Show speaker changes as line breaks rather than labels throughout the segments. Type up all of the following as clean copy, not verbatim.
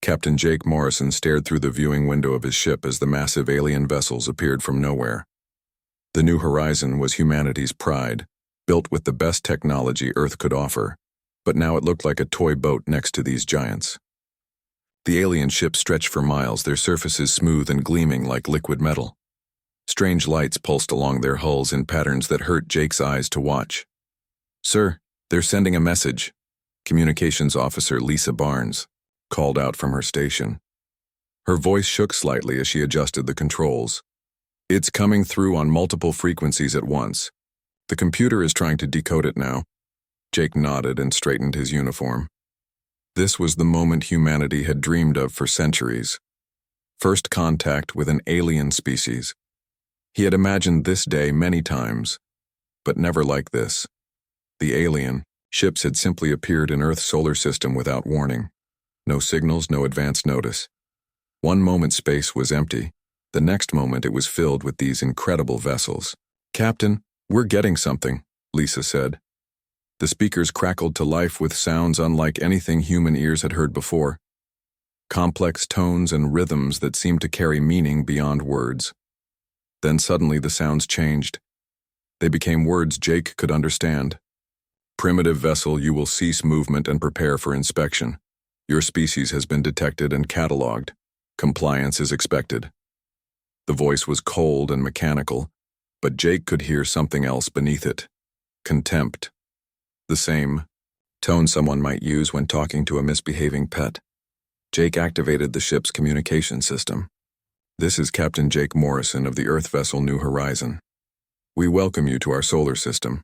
Captain Jake Morrison stared through the viewing window of his ship as the massive alien vessels appeared from nowhere. The New Horizon was humanity's pride, built with the best technology Earth could offer, but now it looked like a toy boat next to these giants. The alien ships stretched for miles, their surfaces smooth and gleaming like liquid metal. Strange lights pulsed along their hulls in patterns that hurt Jake's eyes to watch. "Sir, they're sending a message," Communications Officer Lisa Barnes called out from her station. Her voice shook slightly as she adjusted the controls. "It's coming through on multiple frequencies at once. The computer is trying to decode it now." Jake nodded and straightened his uniform. This was the moment humanity had dreamed of for centuries. First contact with an alien species. He had imagined this day many times, but never like this. The alien ships had simply appeared in Earth's solar system without warning. No signals, no advance notice. One moment space was empty. The next moment it was filled with these incredible vessels. "Captain, we're getting something," Lisa said. The speakers crackled to life with sounds unlike anything human ears had heard before. Complex tones and rhythms that seemed to carry meaning beyond words. Then suddenly the sounds changed. They became words Jake could understand. "Primitive vessel, you will cease movement and prepare for inspection. Your species has been detected and catalogued. Compliance is expected." The voice was cold and mechanical, but Jake could hear something else beneath it. Contempt. The same tone someone might use when talking to a misbehaving pet. Jake activated the ship's communication system. "This is Captain Jake Morrison of the Earth vessel New Horizon. We welcome you to our solar system.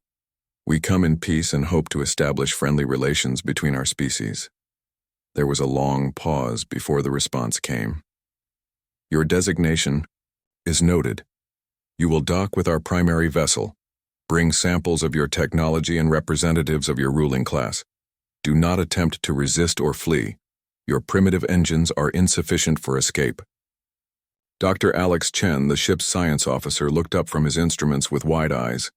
We come in peace and hope to establish friendly relations between our species." There was a long pause before the response came. "Your designation is noted. You will dock with our primary vessel. Bring samples of your technology and representatives of your ruling class. Do not attempt to resist or flee. Your primitive engines are insufficient for escape." Dr. Alex Chen, the ship's science officer, looked up from his instruments with wide eyes.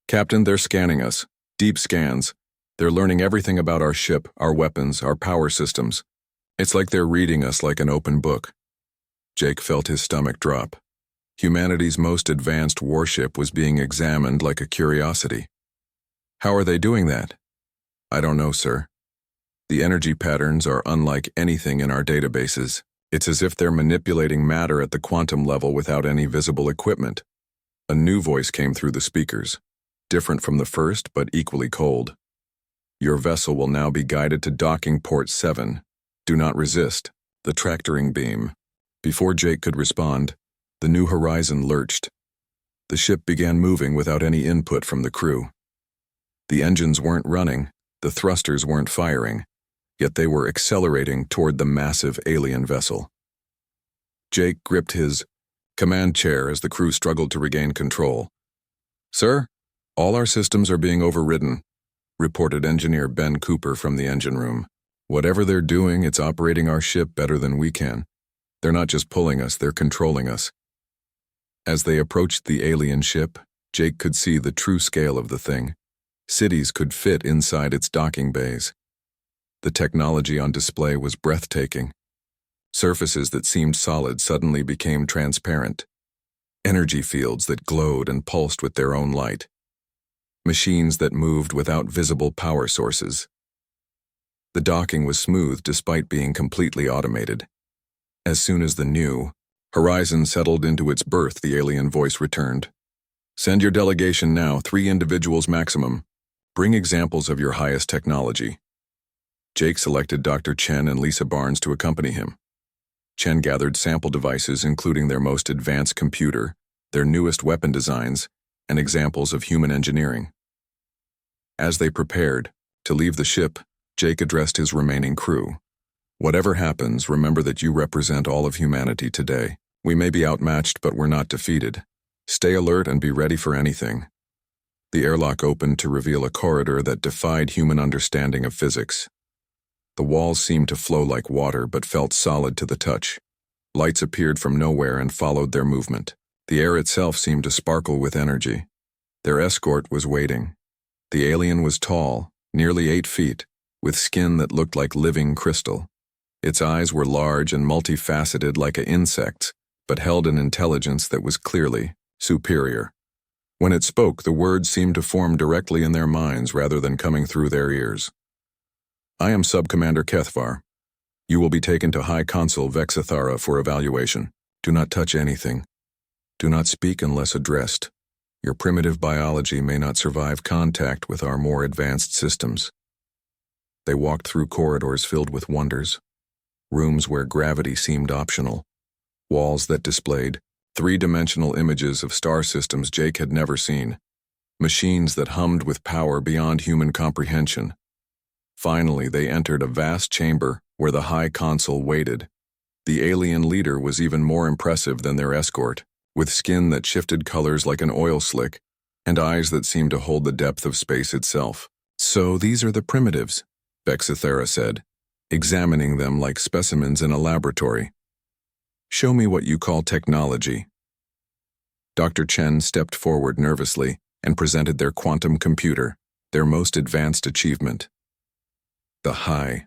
"Captain, they're scanning us. Deep scans. They're learning everything about our ship, our weapons, our power systems. It's like they're reading us like an open book." Jake felt his stomach drop. Humanity's most advanced warship was being examined like a curiosity. "How are they doing that?" "I don't know, sir. The energy patterns are unlike anything in our databases. It's as if they're manipulating matter at the quantum level without any visible equipment." A new voice came through the speakers, different from the first but equally cold. "Your vessel will now be guided to docking port 7. Do not resist." The tractoring beam. Before Jake could respond, the New Horizon lurched. The ship began moving without any input from the crew. The engines weren't running, the thrusters weren't firing, yet they were accelerating toward the massive alien vessel. Jake gripped his command chair as the crew struggled to regain control. "Sir, all our systems are being overridden," reported Engineer Ben Cooper from the engine room. "Whatever they're doing, it's operating our ship better than we can. They're not just pulling us, they're controlling us." As they approached the alien ship, Jake could see the true scale of the thing. Cities could fit inside its docking bays. The technology on display was breathtaking. Surfaces that seemed solid suddenly became transparent. Energy fields that glowed and pulsed with their own light. Machines that moved without visible power sources. The docking was smooth despite being completely automated. As soon as the New Horizon settled into its berth, the alien voice returned. "Send your delegation now, 3 individuals maximum. Bring examples of your highest technology." Jake selected Dr. Chen and Lisa Barnes to accompany him. Chen gathered sample devices including their most advanced computer, their newest weapon designs, and examples of human engineering. As they prepared to leave the ship, Jake addressed his remaining crew. "Whatever happens, remember that you represent all of humanity today. We may be outmatched, but we're not defeated. Stay alert and be ready for anything." The airlock opened to reveal a corridor that defied human understanding of physics. The walls seemed to flow like water, but felt solid to the touch. Lights appeared from nowhere and followed their movement. The air itself seemed to sparkle with energy. Their escort was waiting. The alien was tall, nearly 8 feet, with skin that looked like living crystal. Its eyes were large and multifaceted like an insect's, but held an intelligence that was clearly superior. When it spoke, the words seemed to form directly in their minds rather than coming through their ears. I am Sub-Commander Kethvar. You will be taken to High Consul Vexithara for evaluation. Do not touch anything. Do not speak unless addressed. Your primitive biology may not survive contact with our more advanced systems. They walked through corridors filled with wonders, rooms where gravity seemed optional, walls that displayed three-dimensional images of star systems Jake had never seen, machines that hummed with power beyond human comprehension. Finally, they entered a vast chamber where the High Consul waited. The alien leader was even more impressive than their escort, with skin that shifted colors like an oil slick, and eyes that seemed to hold the depth of space itself. So these are the primitives, Vexithara said, examining them like specimens in a laboratory. Show me what you call technology. Dr. Chen stepped forward nervously and presented their quantum computer, their most advanced achievement. The High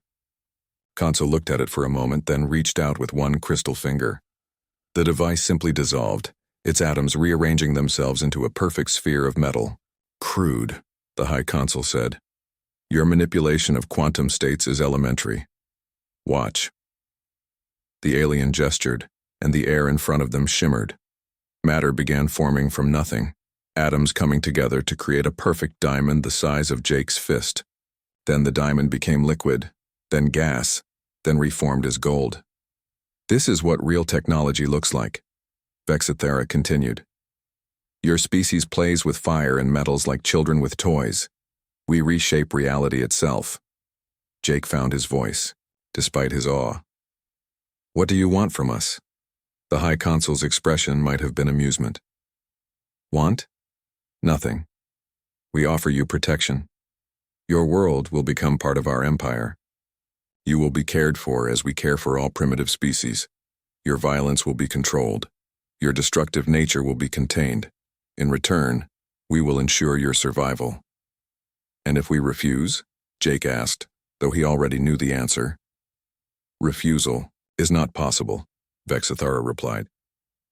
Consul looked at it for a moment, then reached out with one crystal finger. The device simply dissolved, its atoms rearranging themselves into a perfect sphere of metal. Crude, the High Consul said. Your manipulation of quantum states is elementary. Watch. The alien gestured, and the air in front of them shimmered. Matter began forming from nothing, atoms coming together to create a perfect diamond the size of Jake's fist. Then the diamond became liquid, then gas, then reformed as gold. This is what real technology looks like, Vexithara continued. Your species plays with fire and metals like children with toys. We reshape reality itself. Jake found his voice, despite his awe. What do you want from us? The High Consul's expression might have been amusement. Want? Nothing. We offer you protection. Your world will become part of our empire. You will be cared for as we care for all primitive species. Your violence will be controlled. Your destructive nature will be contained. In return, we will ensure your survival. And if we refuse? Jake asked, though he already knew the answer. Refusal is not possible, Vexithara replied.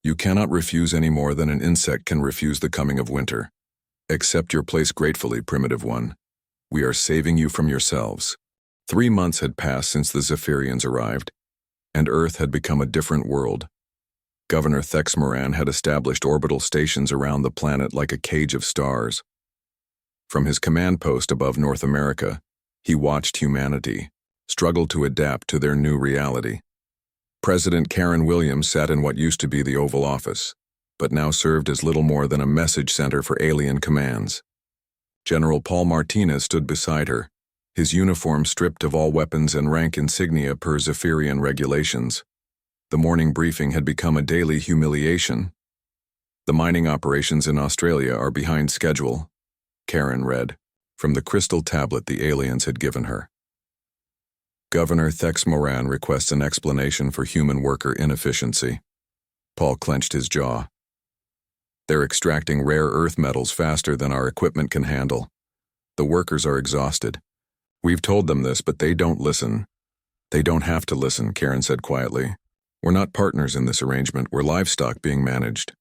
You cannot refuse any more than an insect can refuse the coming of winter. Accept your place gratefully, primitive one. We are saving you from yourselves. 3 months had passed since the Zephyrians arrived, and Earth had become a different world. Governor Thexmoran had established orbital stations around the planet like a cage of stars. From his command post above North America, he watched humanity struggle to adapt to their new reality. President Karen Williams sat in what used to be the Oval Office, but now served as little more than a message center for alien commands. General Paul Martinez stood beside her, his uniform stripped of all weapons and rank insignia per Zephyrian regulations. The morning briefing had become a daily humiliation. The mining operations in Australia are behind schedule, Karen read, from the crystal tablet the aliens had given her. Governor Thexmoran requests an explanation for human worker inefficiency. Paul clenched his jaw. They're extracting rare earth metals faster than our equipment can handle. The workers are exhausted. We've told them this, but they don't listen. They don't have to listen, Karen said quietly. We're not partners in this arrangement, we're livestock being managed.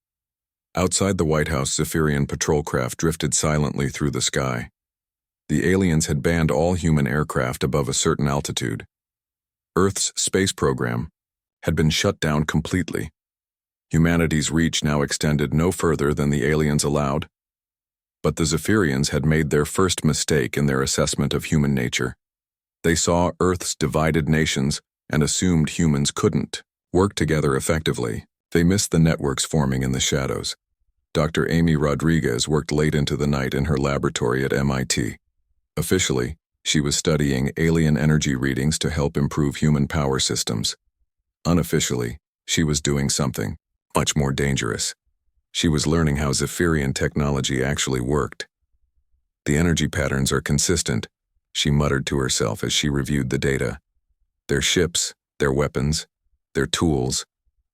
Outside the White House, Zephyrian patrol craft drifted silently through the sky. The aliens had banned all human aircraft above a certain altitude. Earth's space program had been shut down completely. Humanity's reach now extended no further than the aliens allowed. But the Zephyrians had made their first mistake in their assessment of human nature. They saw Earth's divided nations and assumed humans couldn't work together effectively. They missed the networks forming in the shadows. Dr. Amy Rodriguez worked late into the night in her laboratory at MIT. Officially, she was studying alien energy readings to help improve human power systems. Unofficially, she was doing something much more dangerous. She was learning how Zephyrian technology actually worked. The energy patterns are consistent, she muttered to herself as she reviewed the data. Their ships, their weapons, their tools,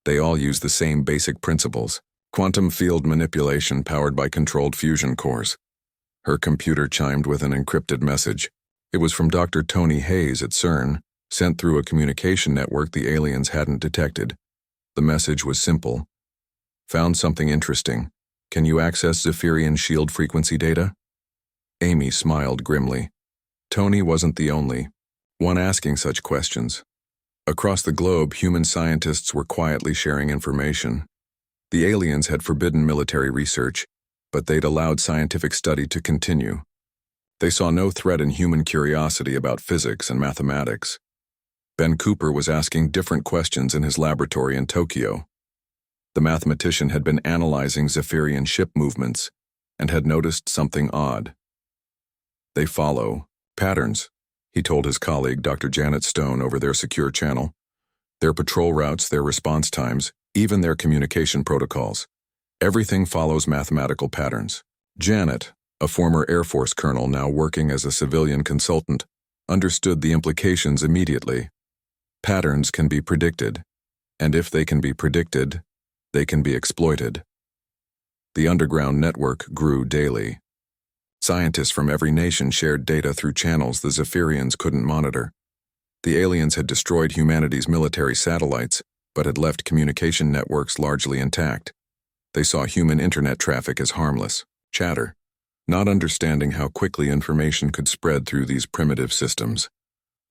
they all use the same basic principles. Quantum field manipulation powered by controlled fusion cores. Her computer chimed with an encrypted message. It was from Dr. Tony Hayes at CERN, sent through a communication network the aliens hadn't detected. The message was simple. Found something interesting. Can you access Zephyrian shield frequency data? Amy smiled grimly. Tony wasn't the only one asking such questions. Across the globe, human scientists were quietly sharing information. The aliens had forbidden military research, but they'd allowed scientific study to continue. They saw no threat in human curiosity about physics and mathematics. Ben Cooper was asking different questions in his laboratory in Tokyo. The mathematician had been analyzing Zephyrian ship movements and had noticed something odd. They follow patterns, he told his colleague Dr. Janet Stone over their secure channel. Their patrol routes, their response times, even their communication protocols. Everything follows mathematical patterns. Janet, a former Air Force colonel now working as a civilian consultant, understood the implications immediately. Patterns can be predicted, and if they can be predicted, they can be exploited. The underground network grew daily. Scientists from every nation shared data through channels the Zephyrians couldn't monitor. The aliens had destroyed humanity's military satellites, but had left communication networks largely intact. They saw human internet traffic as harmless chatter, not understanding how quickly information could spread through these primitive systems.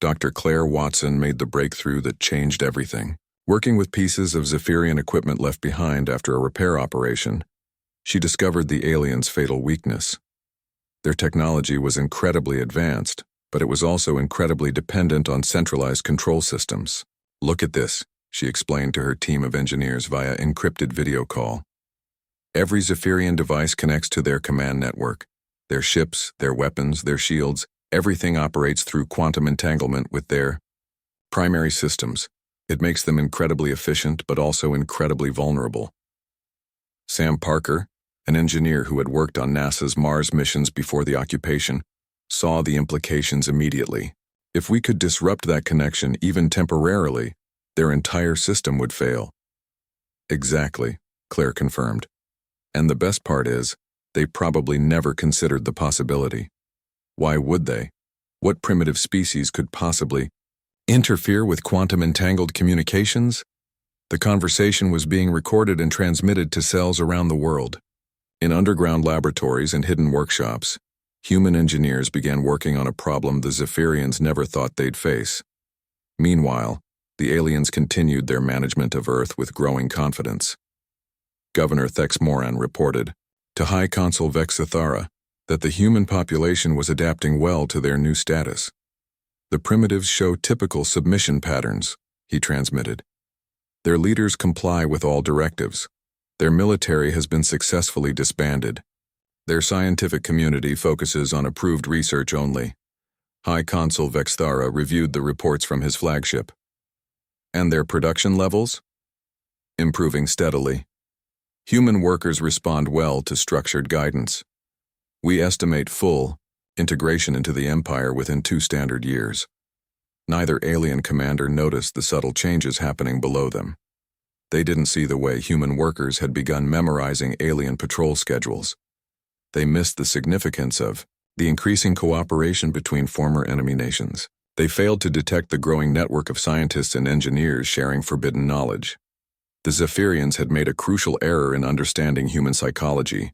Dr. Claire Watson made the breakthrough that changed everything. Working with pieces of Zephyrian equipment left behind after a repair operation, she discovered the aliens' fatal weakness. Their technology was incredibly advanced, but it was also incredibly dependent on centralized control systems. Look at this, she explained to her team of engineers via encrypted video call. Every Zephyrian device connects to their command network. Their ships, their weapons, their shields, everything operates through quantum entanglement with their primary systems. It makes them incredibly efficient, but also incredibly vulnerable. Sam Parker, an engineer who had worked on NASA's Mars missions before the occupation, saw the implications immediately. If we could disrupt that connection even temporarily, their entire system would fail. Exactly, Claire confirmed. And the best part is, they probably never considered the possibility. Why would they? What primitive species could possibly interfere with quantum-entangled communications? The conversation was being recorded and transmitted to cells around the world. In underground laboratories and hidden workshops, human engineers began working on a problem the Zephyrians never thought they'd face. Meanwhile, the aliens continued their management of Earth with growing confidence. Governor Thex Moran reported to High Consul Vexithara that the human population was adapting well to their new status. The primitives show typical submission patterns, he transmitted. Their leaders comply with all directives. Their military has been successfully disbanded. Their scientific community focuses on approved research only. High Consul Vexthara reviewed the reports from his flagship. And their production levels? Improving steadily. Human workers respond well to structured guidance. We estimate full integration into the Empire within 2 standard years. Neither alien commander noticed the subtle changes happening below them. They didn't see the way human workers had begun memorizing alien patrol schedules. They missed the significance of the increasing cooperation between former enemy nations. They failed to detect the growing network of scientists and engineers sharing forbidden knowledge. The Zephyrians had made a crucial error in understanding human psychology.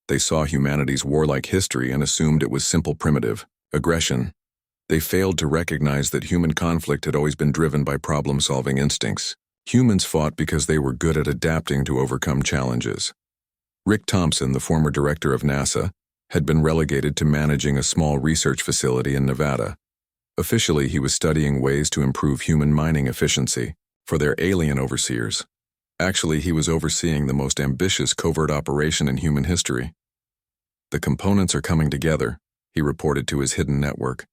They saw humanity's warlike history and assumed it was simple primitive aggression. They failed to recognize that human conflict had always been driven by problem-solving instincts. Humans fought because they were good at adapting to overcome challenges. Rick Thompson, the former director of NASA, had been relegated to managing a small research facility in Nevada. Officially, he was studying ways to improve human mining efficiency for their alien overseers. Actually, he was overseeing the most ambitious covert operation in human history. The components are coming together, he reported to his hidden network.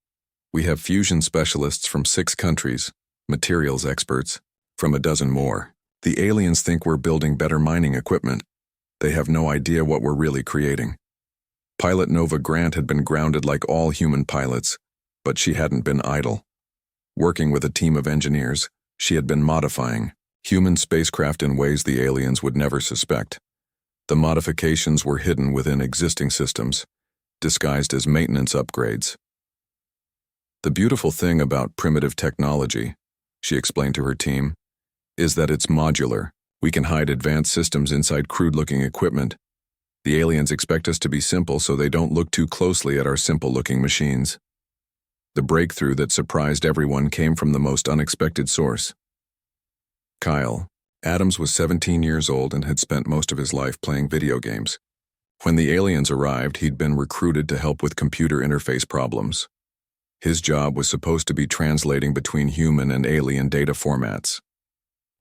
We have fusion specialists from 6 countries, materials experts from a dozen more. The aliens think we're building better mining equipment. They have no idea what we're really creating. Pilot Nova Grant had been grounded like all human pilots, but she hadn't been idle. Working with a team of engineers, she had been modifying human spacecraft in ways the aliens would never suspect. The modifications were hidden within existing systems, disguised as maintenance upgrades. The beautiful thing about primitive technology, she explained to her team, is that it's modular. We can hide advanced systems inside crude-looking equipment. The aliens expect us to be simple so they don't look too closely at our simple-looking machines. The breakthrough that surprised everyone came from the most unexpected source. Kyle Adams was 17 years old and had spent most of his life playing video games. When the aliens arrived, he'd been recruited to help with computer interface problems. His job was supposed to be translating between human and alien data formats.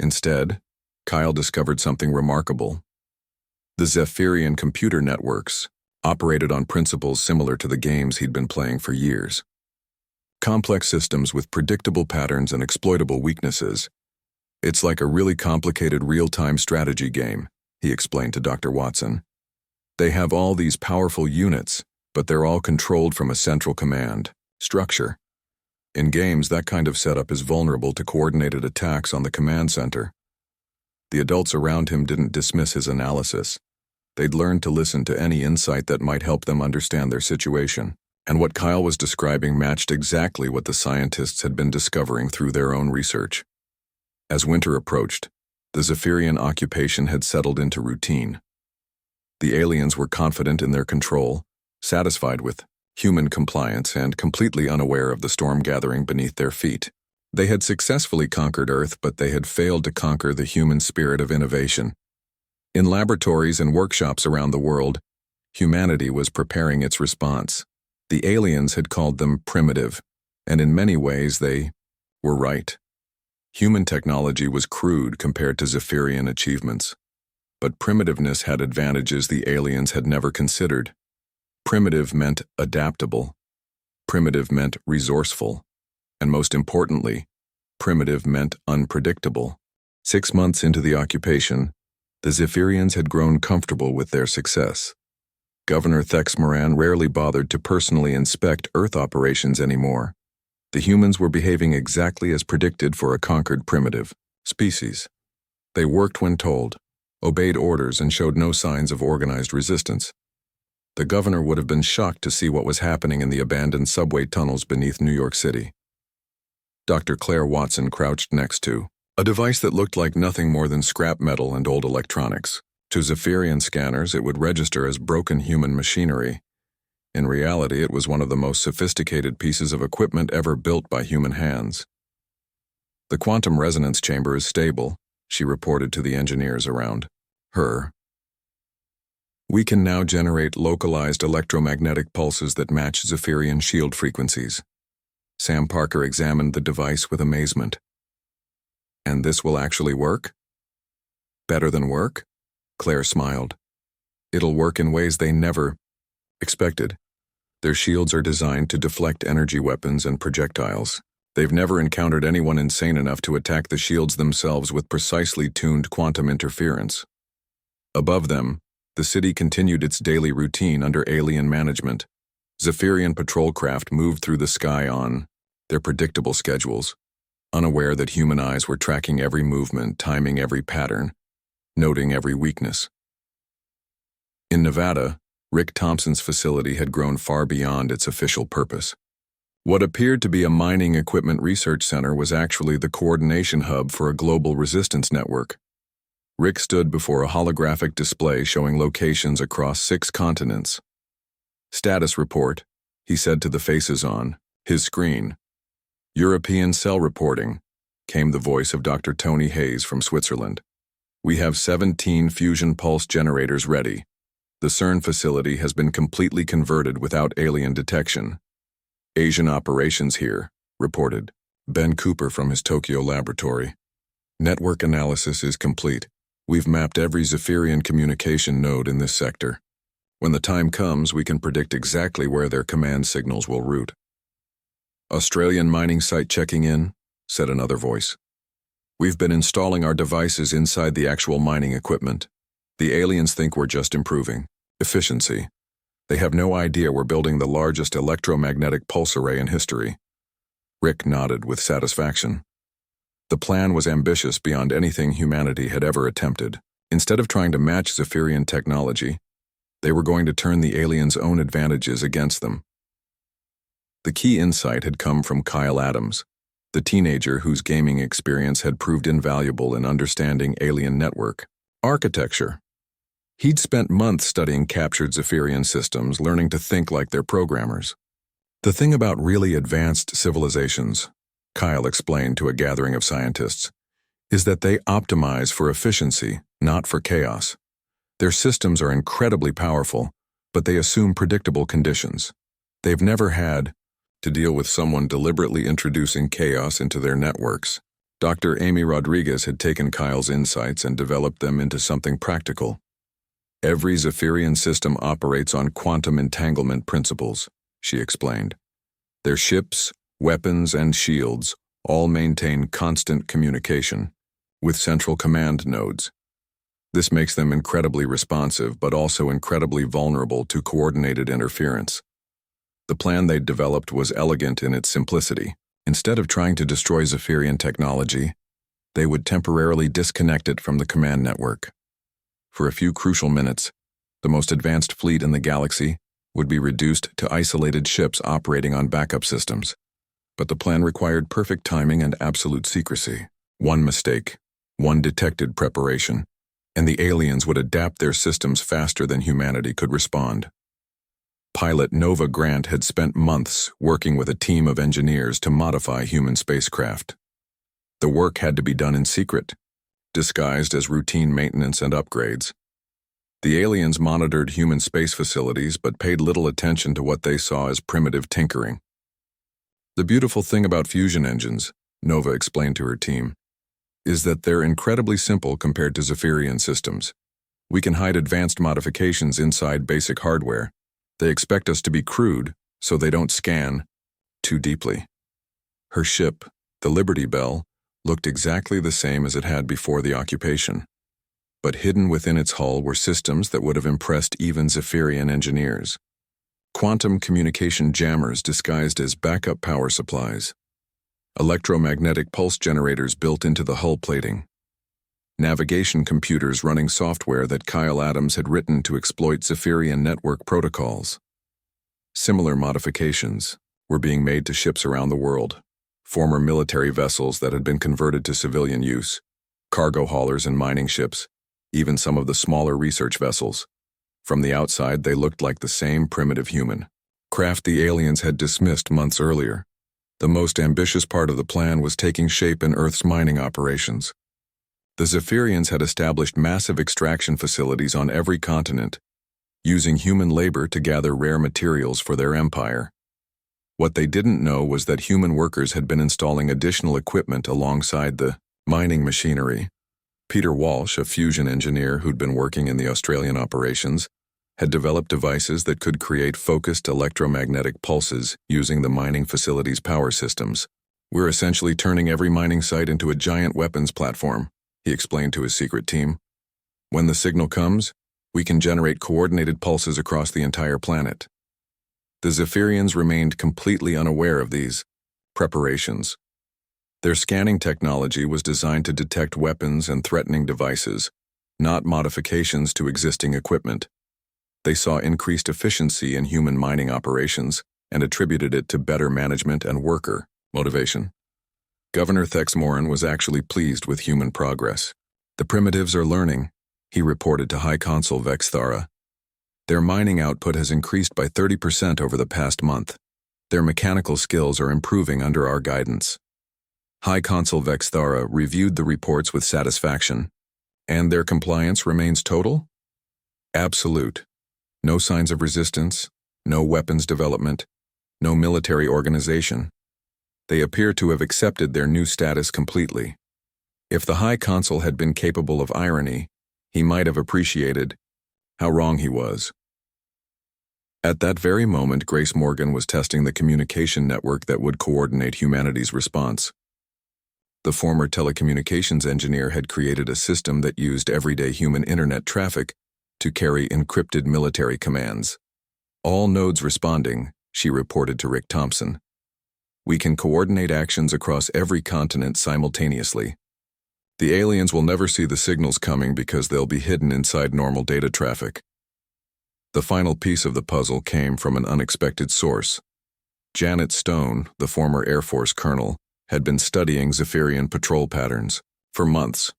Instead, Kyle discovered something remarkable. The Zephyrian computer networks operated on principles similar to the games he'd been playing for years. Complex systems with predictable patterns and exploitable weaknesses. It's like a really complicated real-time strategy game, he explained to Dr. Watson. They have all these powerful units, but they're all controlled from a central command structure. In games, that kind of setup is vulnerable to coordinated attacks on the command center. The adults around him didn't dismiss his analysis. They'd learned to listen to any insight that might help them understand their situation. And what Kyle was describing matched exactly what the scientists had been discovering through their own research. As winter approached, the Zephyrian occupation had settled into routine. The aliens were confident in their control, satisfied with human compliance, and completely unaware of the storm gathering beneath their feet. They had successfully conquered Earth, but they had failed to conquer the human spirit of innovation. In laboratories and workshops around the world, humanity was preparing its response. The aliens had called them primitive, and in many ways they were right. Human technology was crude compared to Zephyrian achievements. But primitiveness had advantages the aliens had never considered. Primitive meant adaptable. Primitive meant resourceful. And most importantly, primitive meant unpredictable. 6 months into the occupation, the Zephyrians had grown comfortable with their success. Governor Thex Moran rarely bothered to personally inspect Earth operations anymore. The humans were behaving exactly as predicted for a conquered primitive species. They worked when told, obeyed orders, and showed no signs of organized resistance. The governor would have been shocked to see what was happening in the abandoned subway tunnels beneath New York City. Dr. Claire Watson crouched next to a device that looked like nothing more than scrap metal and old electronics. To Zephyrian scanners, it would register as broken human machinery. In reality, it was one of the most sophisticated pieces of equipment ever built by human hands. The quantum resonance chamber is stable, she reported to the engineers around her. We can now generate localized electromagnetic pulses that match Zephyrian shield frequencies. Sam Parker examined the device with amazement. And this will actually work? Better than work? Claire smiled. It'll work in ways they never expected. Their shields are designed to deflect energy weapons and projectiles. They've never encountered anyone insane enough to attack the shields themselves with precisely tuned quantum interference. Above them, the city continued its daily routine under alien management. Zephyrian patrol craft moved through the sky on their predictable schedules, unaware that human eyes were tracking every movement, timing every pattern, noting every weakness. In Nevada, Rick Thompson's facility had grown far beyond its official purpose. What appeared to be a mining equipment research center was actually the coordination hub for a global resistance network. Rick stood before a holographic display showing locations across 6 continents. Status report, he said to the faces on his screen. European cell reporting, came the voice of Dr. Tony Hayes from Switzerland. We have 17 fusion pulse generators ready. The CERN facility has been completely converted without alien detection. Asian operations here, reported Ben Cooper from his Tokyo laboratory. Network analysis is complete. We've mapped every Zephyrian communication node in this sector. When the time comes, we can predict exactly where their command signals will route. Australian mining site checking in, said another voice. We've been installing our devices inside the actual mining equipment. The aliens think we're just improving efficiency. They have no idea we're building the largest electromagnetic pulse array in history. Rick nodded with satisfaction. The plan was ambitious beyond anything humanity had ever attempted. Instead of trying to match Zephyrian technology, they were going to turn the aliens' own advantages against them. The key insight had come from Kyle Adams, the teenager whose gaming experience had proved invaluable in understanding alien network architecture. He'd spent months studying captured Zephyrian systems, learning to think like their programmers. The thing about really advanced civilizations, Kyle explained to a gathering of scientists, is that they optimize for efficiency, not for chaos. Their systems are incredibly powerful, but they assume predictable conditions. They've never had to deal with someone deliberately introducing chaos into their networks. Dr. Amy Rodriguez had taken Kyle's insights and developed them into something practical. Every Zephyrian system operates on quantum entanglement principles, she explained. Their ships, weapons, and shields all maintain constant communication, with central command nodes. This makes them incredibly responsive, but also incredibly vulnerable to coordinated interference. The plan they'd developed was elegant in its simplicity. Instead of trying to destroy Zephyrian technology, they would temporarily disconnect it from the command network. For a few crucial minutes, the most advanced fleet in the galaxy would be reduced to isolated ships operating on backup systems. But the plan required perfect timing and absolute secrecy. One mistake, one detected preparation, and the aliens would adapt their systems faster than humanity could respond. Pilot Nova Grant had spent months working with a team of engineers to modify human spacecraft. The work had to be done in secret, disguised as routine maintenance and upgrades. The aliens monitored human space facilities but paid little attention to what they saw as primitive tinkering. The beautiful thing about fusion engines, Nova explained to her team, is that they're incredibly simple compared to Zephyrian systems. We can hide advanced modifications inside basic hardware. They expect us to be crude, so they don't scan too deeply. Her ship, the Liberty Bell, looked exactly the same as it had before the occupation. But hidden within its hull were systems that would have impressed even Zephyrian engineers. Quantum communication jammers disguised as backup power supplies. Electromagnetic pulse generators built into the hull plating. Navigation computers running software that Kyle Adams had written to exploit Zephyrian network protocols. Similar modifications were being made to ships around the world, former military vessels that had been converted to civilian use, cargo haulers and mining ships, even some of the smaller research vessels. From the outside, they looked like the same primitive human craft the aliens had dismissed months earlier. The most ambitious part of the plan was taking shape in Earth's mining operations. The Zephyrians had established massive extraction facilities on every continent, using human labor to gather rare materials for their empire. What they didn't know was that human workers had been installing additional equipment alongside the mining machinery. Peter Walsh, a fusion engineer who'd been working in the Australian operations, had developed devices that could create focused electromagnetic pulses using the mining facility's power systems. "We're essentially turning every mining site into a giant weapons platform," he explained to his secret team. "When the signal comes, we can generate coordinated pulses across the entire planet." The Zephyrians remained completely unaware of these preparations. Their scanning technology was designed to detect weapons and threatening devices, not modifications to existing equipment. They saw increased efficiency in human mining operations and attributed it to better management and worker motivation. Governor Thex Morin was actually pleased with human progress. "The primitives are learning," he reported to High Consul Vex Thara. "Their mining output has increased by 30% over the past month. Their mechanical skills are improving under our guidance." High Consul Vex Thara reviewed the reports with satisfaction. "And their compliance remains total?" "Absolute. No signs of resistance, no weapons development, no military organization. They appear to have accepted their new status completely." If the High Consul had been capable of irony, he might have appreciated how wrong he was. At that very moment, Grace Morgan was testing the communication network that would coordinate humanity's response. The former telecommunications engineer had created a system that used everyday human internet traffic to carry encrypted military commands. "All nodes responding," she reported to Rick Thompson. "We can coordinate actions across every continent simultaneously. The aliens will never see the signals coming because they'll be hidden inside normal data traffic." The final piece of the puzzle came from an unexpected source. Janet Stone, the former Air Force colonel, had been studying Zephyrian patrol patterns for months.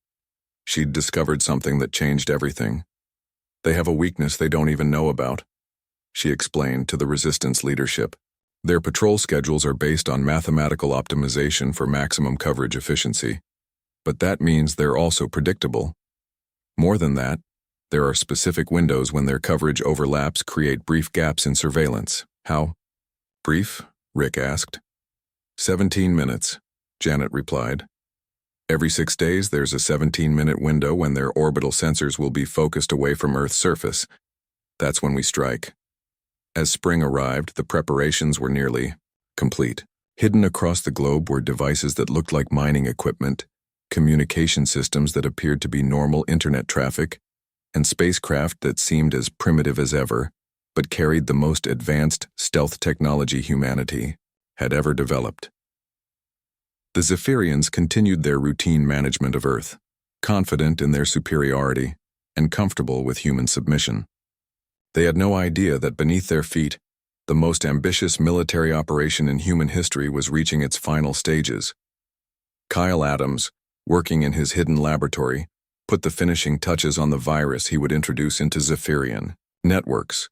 She'd discovered something that changed everything. They have a weakness they don't even know about, she explained to the Resistance leadership. Their patrol schedules are based on mathematical optimization for maximum coverage efficiency. But that means they're also predictable. More than that, there are specific windows when their coverage overlaps create brief gaps in surveillance. How? Brief? Rick asked. 17 minutes, Janet replied. Every 6 days there's a 17-minute window when their orbital sensors will be focused away from Earth's surface. That's when we strike. As spring arrived, the preparations were nearly complete. Hidden across the globe were devices that looked like mining equipment, communication systems that appeared to be normal internet traffic, and spacecraft that seemed as primitive as ever, but carried the most advanced stealth technology humanity had ever developed. The Zephyrians continued their routine management of Earth, confident in their superiority and comfortable with human submission. They had no idea that beneath their feet, the most ambitious military operation in human history was reaching its final stages. Kyle Adams, working in his hidden laboratory, put the finishing touches on the virus he would introduce into Zephyrian networks.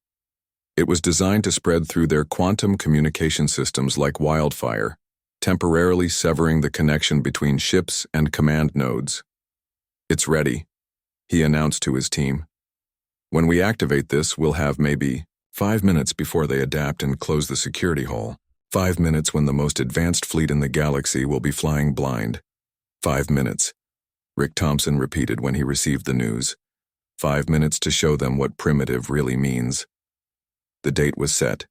It was designed to spread through their quantum communication systems like wildfire, temporarily severing the connection between ships and command nodes. It's ready, he announced to his team. When we activate this, we'll have maybe 5 minutes before they adapt and close the security hall. 5 minutes when the most advanced fleet in the galaxy will be flying blind. 5 minutes, Rick Thompson repeated when he received the news. 5 minutes to show them what primitive really means. The date was set,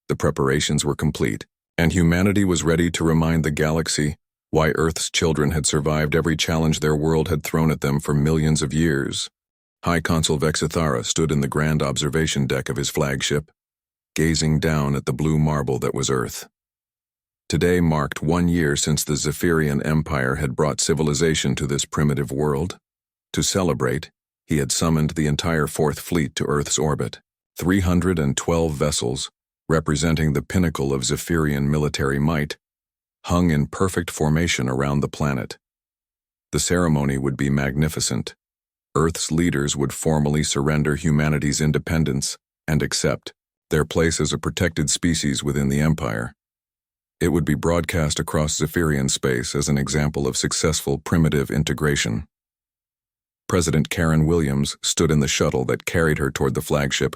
the preparations were complete, and humanity was ready to remind the galaxy why Earth's children had survived every challenge their world had thrown at them for millions of years. High Consul Vexithara stood in the grand observation deck of his flagship, gazing down at the blue marble that was Earth. Today marked 1 year since the Zephyrian Empire had brought civilization to this primitive world. To celebrate, he had summoned the entire Fourth Fleet to Earth's orbit, 312 vessels, representing the pinnacle of Zephyrian military might, hung in perfect formation around the planet. The ceremony would be magnificent. Earth's leaders would formally surrender humanity's independence and accept their place as a protected species within the Empire. It would be broadcast across Zephyrian space as an example of successful primitive integration. President Karen Williams stood in the shuttle that carried her toward the flagship,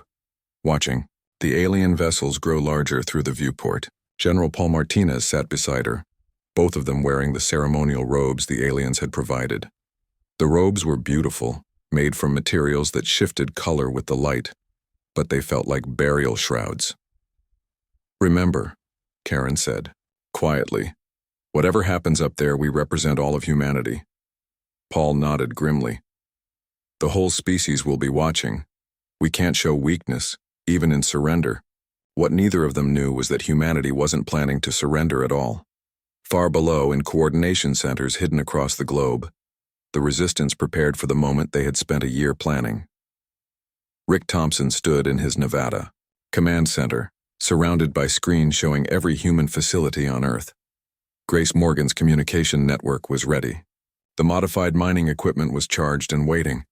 watching the alien vessels grow larger through the viewport. General Paul Martinez sat beside her, both of them wearing the ceremonial robes the aliens had provided. The robes were beautiful, made from materials that shifted color with the light, but they felt like burial shrouds. Remember, Karen said, quietly, whatever happens up there, we represent all of humanity. Paul nodded grimly. The whole species will be watching. We can't show weakness, even in surrender. What neither of them knew was that humanity wasn't planning to surrender at all. Far below, in coordination centers hidden across the globe, the Resistance prepared for the moment they had spent a year planning. Rick Thompson stood in his Nevada command center, surrounded by screens showing every human facility on Earth. Grace Morgan's communication network was ready. The modified mining equipment was charged and waiting.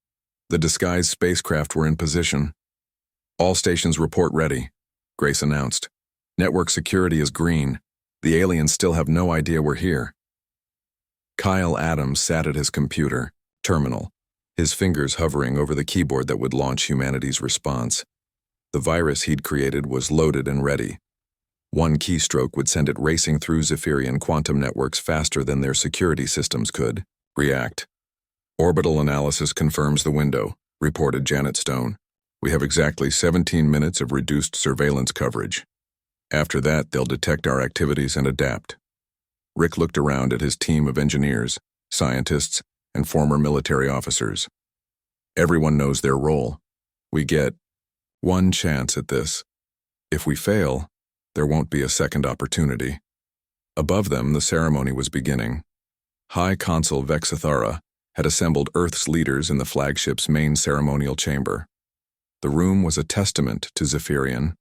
The disguised spacecraft were in position. All stations report ready, Grace announced. Network security is green. The aliens still have no idea we're here. Kyle Adams sat at his computer terminal, his fingers hovering over the keyboard that would launch humanity's response. The virus he'd created was loaded and ready. One keystroke would send it racing through Zephyrian quantum networks faster than their security systems could react. Orbital analysis confirms the window, reported Janet Stone. We have exactly 17 minutes of reduced surveillance coverage. After that, they'll detect our activities and adapt. Rick looked around at his team of engineers, scientists, and former military officers. Everyone knows their role. We get one chance at this. If we fail, there won't be a second opportunity. Above them, the ceremony was beginning. High Consul Vexithara had assembled Earth's leaders in the flagship's main ceremonial chamber. The room was a testament to Zephyrian,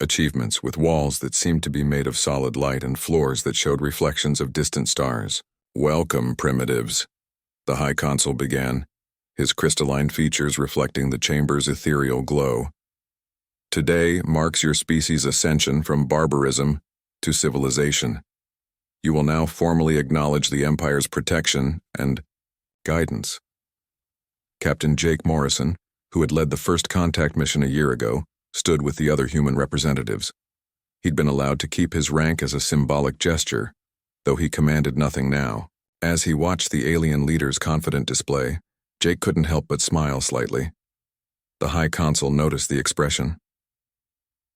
Achievements with walls that seemed to be made of solid light and floors that showed reflections of distant stars. Welcome, primitives, the High Consul began, his crystalline features reflecting the chamber's ethereal glow. Today marks your species' ascension from barbarism to civilization. You will now formally acknowledge the Empire's protection and guidance. Captain Jake Morrison, who had led the first contact mission a year ago, stood with the other human representatives. He'd been allowed to keep his rank as a symbolic gesture, though he commanded nothing now. As he watched the alien leader's confident display, Jake couldn't help but smile slightly. The High Consul noticed the expression.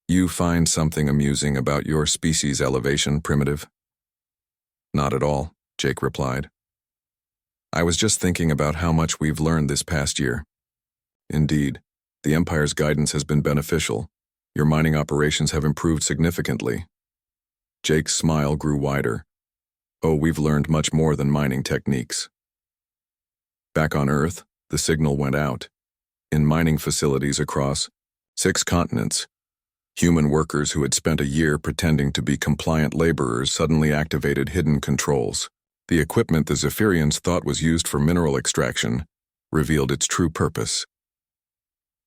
You find something amusing about your species' elevation, primitive? Not at all, Jake replied. I was just thinking about how much we've learned this past year. Indeed, the Empire's guidance has been beneficial. Your mining operations have improved significantly. Jake's smile grew wider. Oh, we've learned much more than mining techniques. Back on Earth, the signal went out. In mining facilities across 6 continents, human workers who had spent a year pretending to be compliant laborers suddenly activated hidden controls. The equipment the Zephyrians thought was used for mineral extraction revealed its true purpose.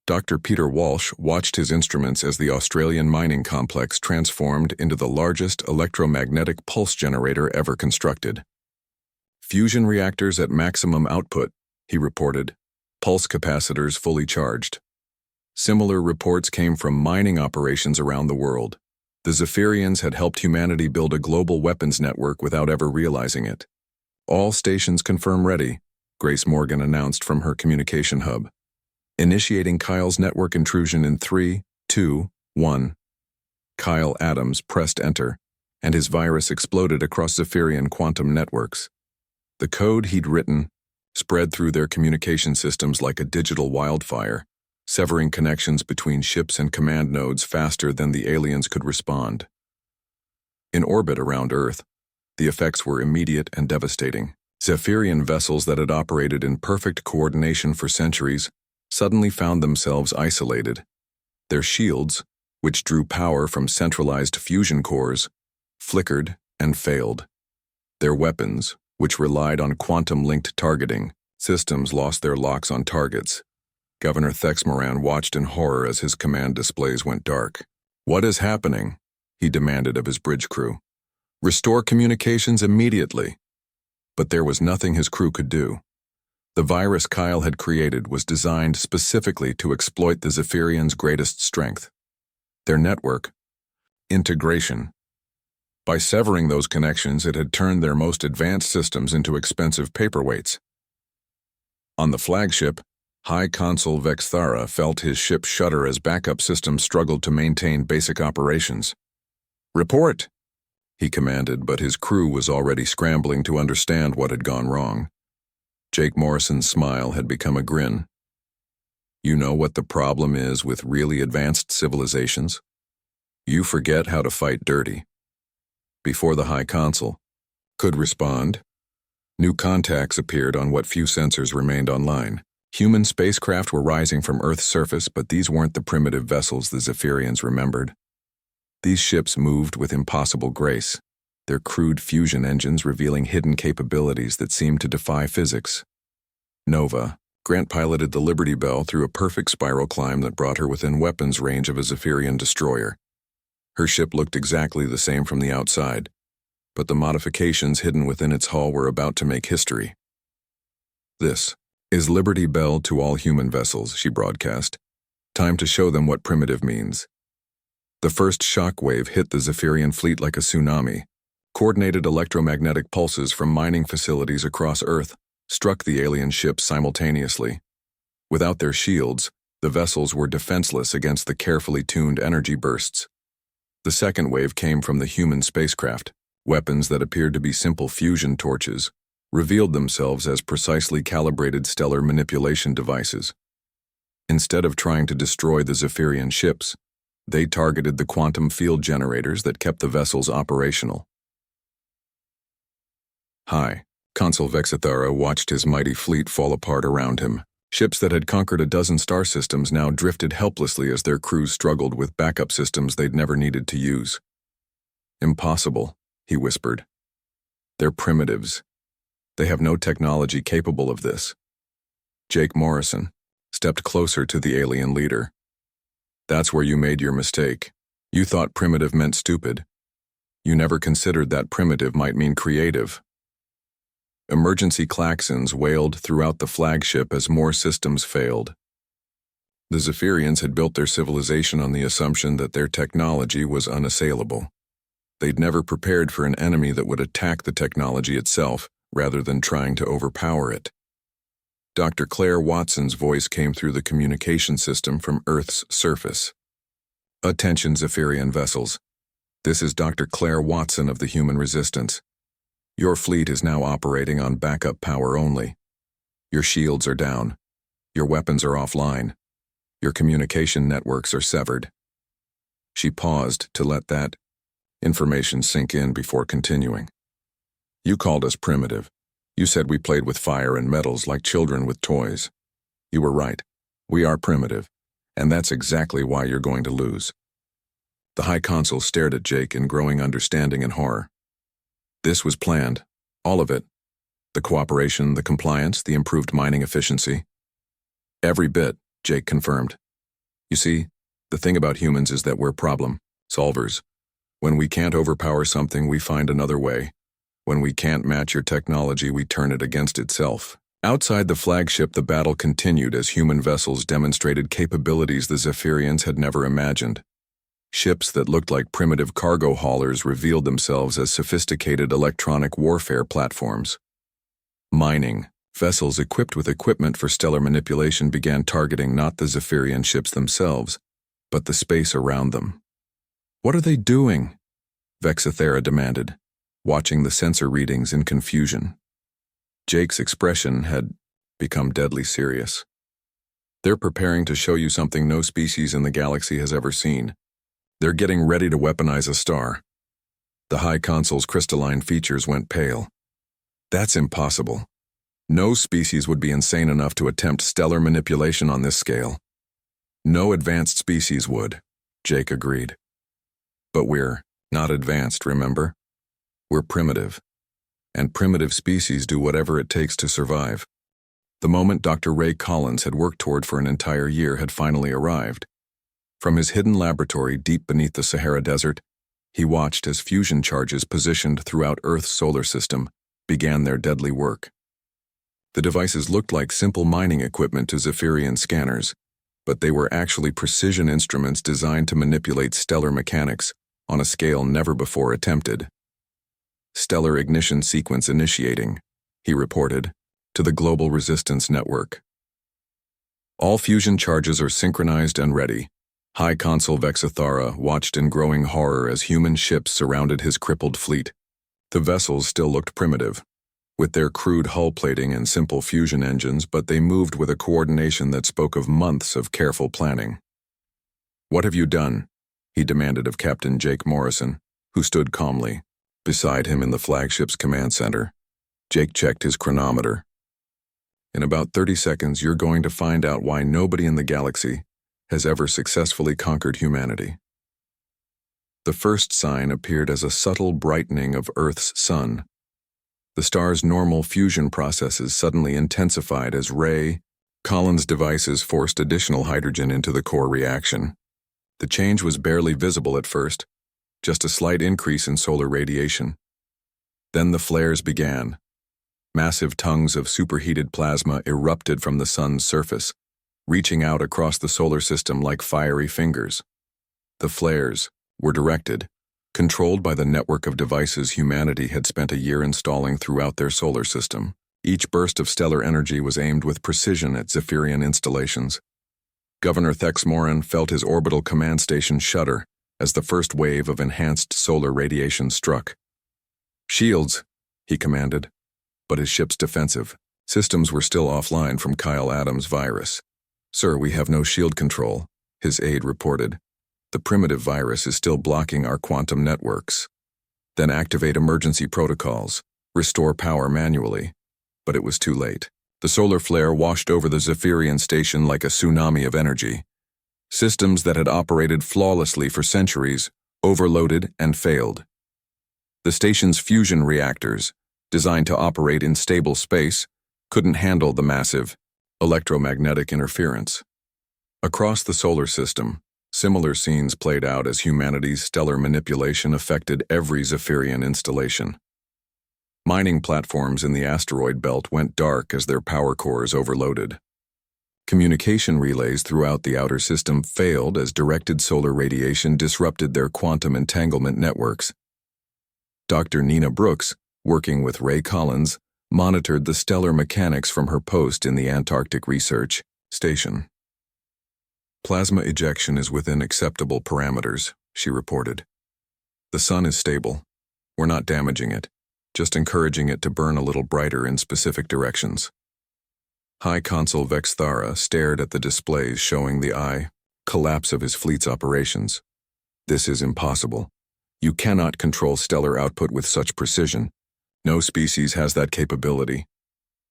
Dr. Peter Walsh watched his instruments as the Australian mining complex transformed into the largest electromagnetic pulse generator ever constructed. Fusion reactors at maximum output, he reported, pulse capacitors fully charged. Similar reports came from mining operations around the world. The Zephyrians had helped humanity build a global weapons network without ever realizing it. All stations confirm ready, Grace Morgan announced from her communication hub. Initiating Kyle's network intrusion in 3, 2, 1. Kyle Adams pressed enter, and his virus exploded across Zephyrian quantum networks. The code he'd written spread through their communication systems like a digital wildfire, severing connections between ships and command nodes faster than the aliens could respond. In orbit around Earth, the effects were immediate and devastating. Zephyrian vessels that had operated in perfect coordination for centuries suddenly found themselves isolated. Their shields, which drew power from centralized fusion cores, flickered and failed. Their weapons, which relied on quantum-linked targeting, systems lost their locks on targets. Governor Thexmoran watched in horror as his command displays went dark. What is happening? He demanded of his bridge crew. Restore communications immediately. But there was nothing his crew could do. The virus Kyle had created was designed specifically to exploit the Zephyrians' greatest strength. Their network. Integration. By severing those connections, it had turned their most advanced systems into expensive paperweights. On the flagship, High Consul Vexthara felt his ship shudder as backup systems struggled to maintain basic operations. Report, he commanded, but his crew was already scrambling to understand what had gone wrong. Jake Morrison's smile had become a grin. You know what the problem is with really advanced civilizations? You forget how to fight dirty. Before the High Consul could respond, new contacts appeared on what few sensors remained online. Human spacecraft were rising from Earth's surface, but these weren't the primitive vessels the Zephyrians remembered. These ships moved with impossible grace, their crude fusion engines revealing hidden capabilities that seemed to defy physics. Nova, Grant piloted the Liberty Bell through a perfect spiral climb that brought her within weapons range of a Zephyrian destroyer. Her ship looked exactly the same from the outside, but the modifications hidden within its hull were about to make history. This is Liberty Bell to all human vessels, she broadcast. Time to show them what primitive means. The first shock wave hit the Zephyrian fleet like a tsunami. Coordinated electromagnetic pulses from mining facilities across Earth struck the alien ships simultaneously. Without their shields, the vessels were defenseless against the carefully tuned energy bursts. The second wave came from the human spacecraft. Weapons that appeared to be simple fusion torches revealed themselves as precisely calibrated stellar manipulation devices. Instead of trying to destroy the Zephyrian ships, they targeted the quantum field generators that kept the vessels operational. High Consul Vexithara watched his mighty fleet fall apart around him. Ships that had conquered a dozen star systems now drifted helplessly as their crews struggled with backup systems they'd never needed to use. "Impossible," he whispered. "They're primitives. They have no technology capable of this." Jake Morrison stepped closer to the alien leader. "That's where you made your mistake. You thought primitive meant stupid. You never considered that primitive might mean creative." Emergency klaxons wailed throughout the flagship as more systems failed. The Zephyrians had built their civilization on the assumption that their technology was unassailable. They'd never prepared for an enemy that would attack the technology itself, rather than trying to overpower it. Dr. Claire Watson's voice came through the communication system from Earth's surface. "Attention, Zephyrian vessels. This is Dr. Claire Watson of the Human Resistance. Your fleet is now operating on backup power only. Your shields are down. Your weapons are offline. Your communication networks are severed." She paused to let that information sink in before continuing. "You called us primitive. You said we played with fire and metals like children with toys. You were right. We are primitive, and that's exactly why you're going to lose." The High Consul stared at Jake in growing understanding and horror. "This was planned. All of it. The cooperation, the compliance, the improved mining efficiency." "Every bit," Jake confirmed. "You see, the thing about humans is that we're problem solvers. When we can't overpower something, we find another way. When we can't match your technology, we turn it against itself." Outside the flagship, the battle continued as human vessels demonstrated capabilities the Zephyrians had never imagined. Ships that looked like primitive cargo haulers revealed themselves as sophisticated electronic warfare platforms. Mining. Vessels equipped with equipment for stellar manipulation began targeting not the Zephyrian ships themselves, but the space around them. "What are they doing?" Vexathera demanded, watching the sensor readings in confusion. Jake's expression had become deadly serious. "They're preparing to show you something no species in the galaxy has ever seen. They're getting ready to weaponize a star." The High Consul's crystalline features went pale. "That's impossible. No species would be insane enough to attempt stellar manipulation on this scale." "No advanced species would," Jake agreed. "But we're not advanced, remember? We're primitive. And primitive species do whatever it takes to survive." The moment Dr. Ray Collins had worked toward for an entire year had finally arrived. From his hidden laboratory deep beneath the Sahara Desert, he watched as fusion charges positioned throughout Earth's solar system began their deadly work. The devices looked like simple mining equipment to Zephyrian scanners, but they were actually precision instruments designed to manipulate stellar mechanics on a scale never before attempted. "Stellar ignition sequence initiating," he reported, to the Global Resistance Network. "All fusion charges are synchronized and ready." High Consul Vexathara watched in growing horror as human ships surrounded his crippled fleet. The vessels still looked primitive, with their crude hull plating and simple fusion engines, but they moved with a coordination that spoke of months of careful planning. "What have you done?" he demanded of Captain Jake Morrison, who stood calmly beside him in the flagship's command center. Jake checked his chronometer. "In about 30 seconds, you're going to find out why nobody in the galaxy has ever successfully conquered humanity." The first sign appeared as a subtle brightening of Earth's sun. The star's normal fusion processes suddenly intensified as Ray Collins' devices forced additional hydrogen into the core reaction. The change was barely visible at first, just a slight increase in solar radiation. Then the flares began. Massive tongues of superheated plasma erupted from the sun's surface, reaching out across the solar system like fiery fingers. The flares were directed, controlled by the network of devices humanity had spent a year installing throughout their solar system. Each burst of stellar energy was aimed with precision at Zephyrian installations. Governor Thexmoran felt his orbital command station shudder as the first wave of enhanced solar radiation struck. "Shields," he commanded, but his ship's defensive systems were still offline from Kyle Adams' virus. "Sir, we have no shield control," his aide reported. "The primitive virus is still blocking our quantum networks." "Then activate emergency protocols, restore power manually." But it was too late. The solar flare washed over the Zephyrian station like a tsunami of energy. Systems that had operated flawlessly for centuries overloaded and failed. The station's fusion reactors, designed to operate in stable space, couldn't handle the massive electromagnetic interference. Across the solar system, similar scenes played out as humanity's stellar manipulation affected every Zephyrian installation. Mining platforms in the asteroid belt went dark as their power cores overloaded. Communication relays throughout the outer system failed as directed solar radiation disrupted their quantum entanglement networks. Dr. Nina Brooks, working with Ray Collins, monitored the stellar mechanics from her post in the Antarctic Research Station. Plasma ejection is within acceptable parameters, she reported. The sun is stable. We're not damaging it, just encouraging it to burn a little brighter in specific directions. High Consul Vexthara stared at the displays showing the collapse of his fleet's operations. This is impossible. You cannot control stellar output with such precision. No species has that capability.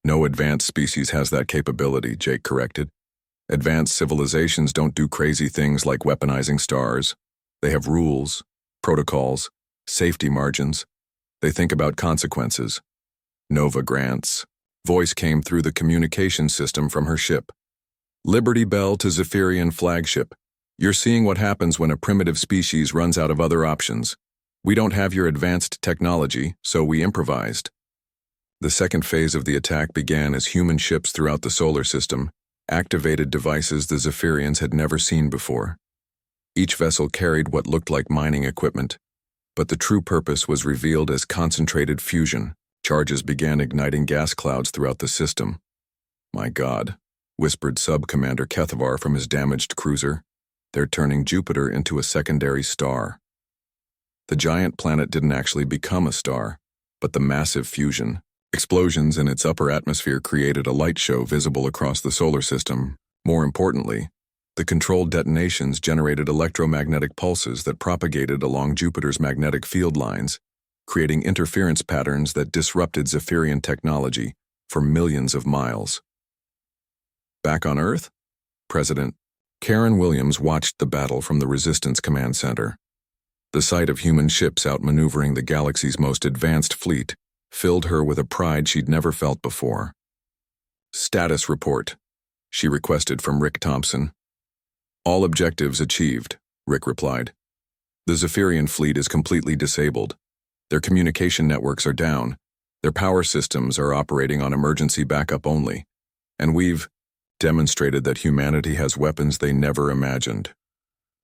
No advanced species has that capability, Jake corrected. Advanced civilizations don't do crazy things like weaponizing stars. They have rules, protocols, safety margins. They think about consequences. Nova grants. Voice came through the communication system from her ship. Liberty Bell to Zephyrian flagship. You're seeing what happens when a primitive species runs out of other options. We don't have your advanced technology, so we improvised. The second phase of the attack began as human ships throughout the solar system activated devices the Zephyrians had never seen before. Each vessel carried what looked like mining equipment, but the true purpose was revealed as concentrated fusion. Charges began igniting gas clouds throughout the system. My God, whispered Sub-Commander Kethavar from his damaged cruiser. They're turning Jupiter into a secondary star. The giant planet didn't actually become a star, but the massive fusion. Explosions in its upper atmosphere created a light show visible across the solar system. More importantly, the controlled detonations generated electromagnetic pulses that propagated along Jupiter's magnetic field lines, creating interference patterns that disrupted Zephyrian technology for millions of miles. Back on Earth, President Karen Williams watched the battle from the Resistance Command Center. The sight of human ships outmaneuvering the galaxy's most advanced fleet filled her with a pride she'd never felt before. Status report, she requested from Rick Thompson. All objectives achieved, Rick replied. The Zephyrian fleet is completely disabled. Their communication networks are down. Their power systems are operating on emergency backup only. And we've demonstrated that humanity has weapons they never imagined.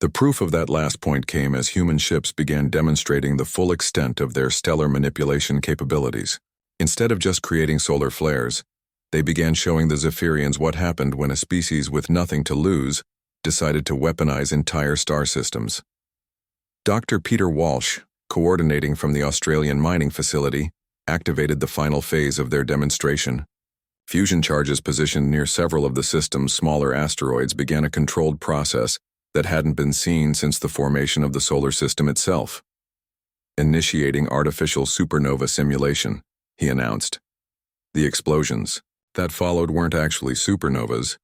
The proof of that last point came as human ships began demonstrating the full extent of their stellar manipulation capabilities. Instead of just creating solar flares, they began showing the Zephyrians what happened when a species with nothing to lose decided to weaponize entire star systems. Dr. Peter Walsh, coordinating from the Australian mining facility, activated the final phase of their demonstration. Fusion charges positioned near several of the system's smaller asteroids began a controlled process that hadn't been seen since the formation of the solar system itself. Initiating artificial supernova simulation, he announced. The explosions that followed weren't actually supernovas,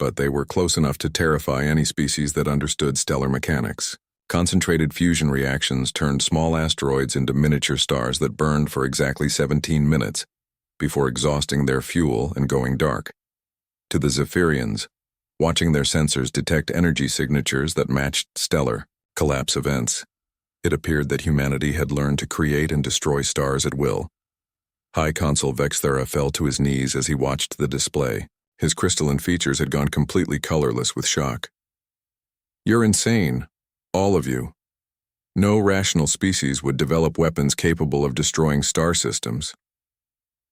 but they were close enough to terrify any species that understood stellar mechanics. Concentrated fusion reactions turned small asteroids into miniature stars that burned for exactly 17 minutes before exhausting their fuel and going dark. To the Zephyrians, watching their sensors detect energy signatures that matched stellar collapse events, it appeared that humanity had learned to create and destroy stars at will. High Consul Vexthara fell to his knees as he watched the display. His crystalline features had gone completely colorless with shock. You're insane, all of you. No rational species would develop weapons capable of destroying star systems.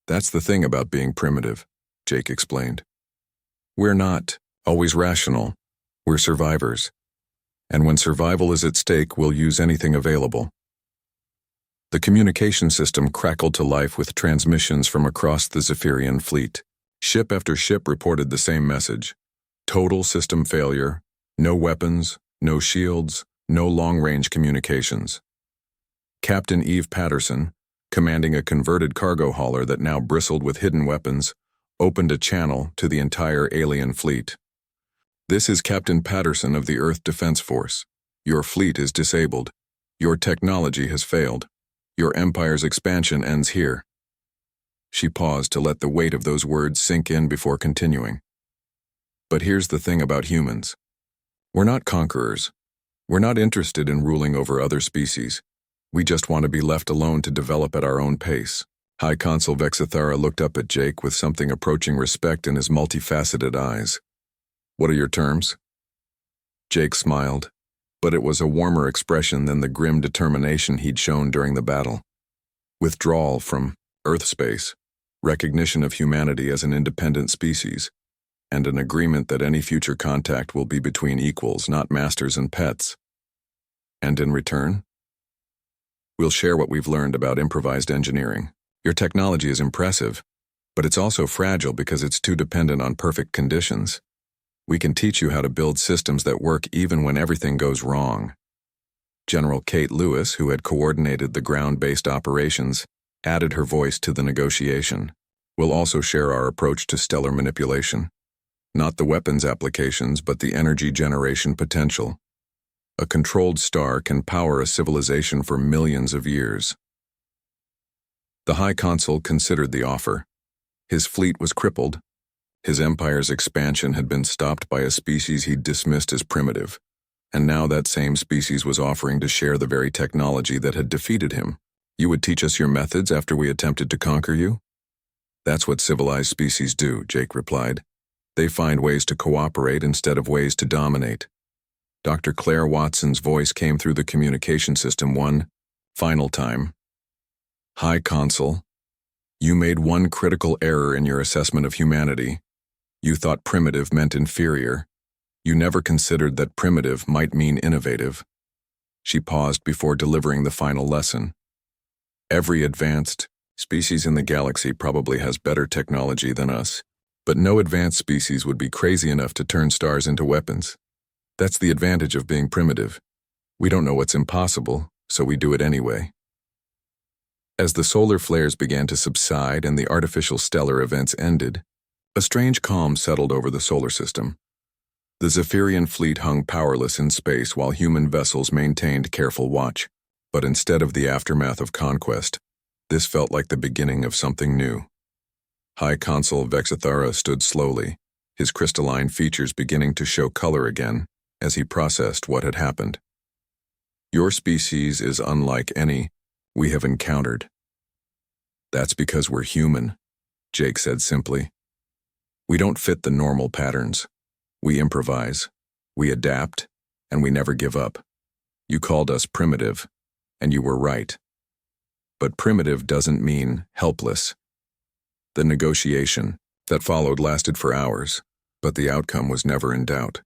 That's the thing about being primitive, Jake explained. We're not always rational. We're survivors. And when survival is at stake, we'll use anything available. The communication system crackled to life with transmissions from across the Zephyrian fleet. Ship after ship reported the same message. Total system failure, no weapons, no shields, no long-range communications. Captain Eve Patterson, commanding a converted cargo hauler that now bristled with hidden weapons, opened a channel to the entire alien fleet. "This is Captain Patterson of the Earth Defense Force. Your fleet is disabled. Your technology has failed. Your empire's expansion ends here." She paused to let the weight of those words sink in before continuing. "But here's the thing about humans. We're not conquerors. We're not interested in ruling over other species. We just want to be left alone to develop at our own pace." High Consul Vexithara looked up at Jake with something approaching respect in his multifaceted eyes. "What are your terms?" Jake smiled, but it was a warmer expression than the grim determination he'd shown during the battle. Withdrawal from Earth space, recognition of humanity as an independent species, and an agreement that any future contact will be between equals, not masters and pets. "And in return?" "We'll share what we've learned about improvised engineering. Your technology is impressive, but it's also fragile because it's too dependent on perfect conditions. We can teach you how to build systems that work even when everything goes wrong." General Kate Lewis, who had coordinated the ground-based operations, added her voice to the negotiation. "We'll also share our approach to stellar manipulation. Not the weapons applications, but the energy generation potential. A controlled star can power a civilization for millions of years." The High Consul considered the offer. His fleet was crippled. His empire's expansion had been stopped by a species he'd dismissed as primitive, and now that same species was offering to share the very technology that had defeated him. "You would teach us your methods after we attempted to conquer you?" "That's what civilized species do," Jake replied. "They find ways to cooperate instead of ways to dominate." Dr. Claire Watson's voice came through the communication system one final time. "High Consul, you made one critical error in your assessment of humanity. You thought primitive meant inferior. You never considered that primitive might mean innovative." She paused before delivering the final lesson. "Every advanced species in the galaxy probably has better technology than us, but no advanced species would be crazy enough to turn stars into weapons. That's the advantage of being primitive. We don't know what's impossible, so we do it anyway." As the solar flares began to subside and the artificial stellar events ended, a strange calm settled over the solar system. The Zephyrian fleet hung powerless in space while human vessels maintained careful watch. But instead of the aftermath of conquest, this felt like the beginning of something new. High Consul Vexithara stood slowly, his crystalline features beginning to show color again as he processed what had happened. "Your species is unlike any we have encountered." "That's because we're human," Jake said simply. "We don't fit the normal patterns. We improvise, we adapt, and we never give up. You called us primitive, and you were right. But primitive doesn't mean helpless." The negotiation that followed lasted for hours, but the outcome was never in doubt.